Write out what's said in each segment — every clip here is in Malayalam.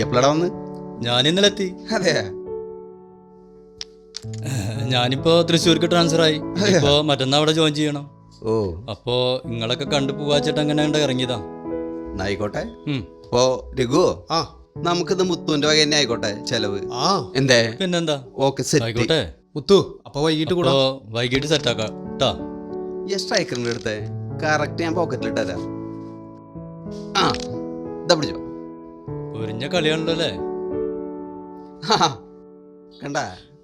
എപ്പോഴാ വന്ന്? ഞാൻ ഇന്നലെ എത്തി. അതെ, ഞാനിപ്പോ തൃശ്ശൂർക്ക് ട്രാൻസ്ഫർ ആയി. ഇപ്പോ മറ്റന്നാ അവിടെ ജോയിൻ ചെയ്യണം. ഓ, അപ്പോ നിങ്ങളൊക്കെ കണ്ടു പോവാച്ചിട്ട് അങ്ങനെ കണ്ട് ഇറങ്ങിയതാ. ആയിക്കോട്ടെ. അപ്പോ രഘുവോ, നമുക്കിത് മുത്തുവിന്റെ വക തന്നെ ആയിക്കോട്ടെ ചെലവ്. എന്തേ? പിന്നെന്താ, ഓക്കെ, സെറ്റ് ആയിക്കോട്ടെ മുത്തു. അപ്പൊ വൈകിട്ട് കൂടാ. വൈകിട്ട് സെറ്റാക്കാം ട്ടാ. സ്ട്രൈക്കറിന്റെ അടുത്ത് കറക്റ്റ് ഞാൻ പോക്കറ്റിലിട്ടരാ. ആ, ഇതാ പിടിച്ചോ. പൊരിഞ്ഞ കളിയാണല്ലോ അല്ലേ? കണ്ട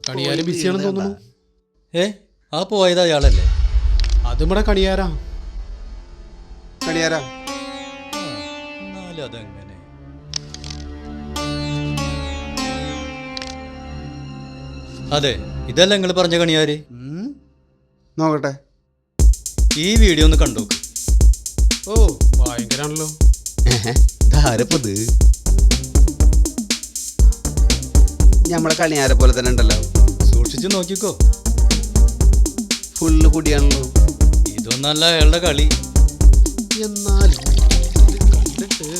കണിയാര് ബിസിയാണെന്ന് തോന്നുന്നു. ആ പോയത് അയാളല്ലേ? അത് ഇവിടെ കണിയാരാ. കണിയാരാ? എന്നാലും അതെങ്ങനെ? അതെ, ഇതല്ല നിങ്ങൾ പറഞ്ഞ കണിയാര്. നോക്കട്ടെ, ഈ വീഡിയോ ഒന്ന് കണ്ടു. ഓ, ഭയങ്കരാണല്ലോ. ധാരപ്പത് നമ്മളെ കണിയാരെ പോലെ തന്നെ ഉണ്ടല്ലോ. സൂക്ഷിച്ചു നോക്കിക്കോ, ഫുള്ള് കുടിയാണല്ലോ. ഇതൊന്നല്ല അയാളുടെ കളി. എന്നാലും ഇത് കണ്ടിട്ട്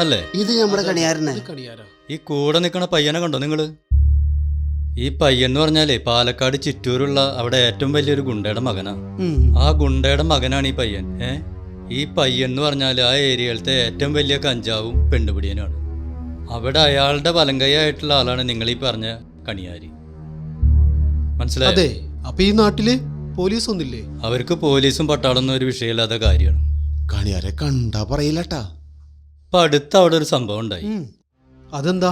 അല്ലേ? ഇത് നമ്മുടെ കണിയാരനെ. ഈ കൂടെ നിൽക്കണ പയ്യനെ കണ്ടോ നിങ്ങള്? ഈ പയ്യൻ എന്ന് പറഞ്ഞാലേ പാലക്കാട് ചിറ്റൂരുള്ള അവിടെ ഏറ്റവും വലിയൊരു ഗുണ്ടയുടെ മകനാ. ആ ഗുണ്ടയുടെ മകനാണ് ഈ പയ്യൻ. ഈ പയ്യൻ എന്ന് പറഞ്ഞാൽ ആ ഏരിയയിലത്തെ ഏറ്റവും വലിയ കഞ്ചാവും പെണ്ണുപിടിയനുമാണ്. അവിടെ അയാളുടെ വലങ്കയായിട്ടുള്ള ആളാണ് നിങ്ങൾ ഈ പറഞ്ഞ കണിയാരി. മനസ്സിലായോ? അതെ. അപ്പൊ ഈ നാട്ടില് പോലീസ് ഒന്നില്ലേ? അവർക്ക് പോലീസും പട്ടാളൊന്നും ഒരു വിഷയമില്ലാത്ത കാര്യമാണ്. കണിയാരെ കണ്ടാ പറയില്ലട്ടാ. അപ്പൊ അടുത്ത അവിടെ ഒരു സംഭവം ഉണ്ടായി. അതെന്താ?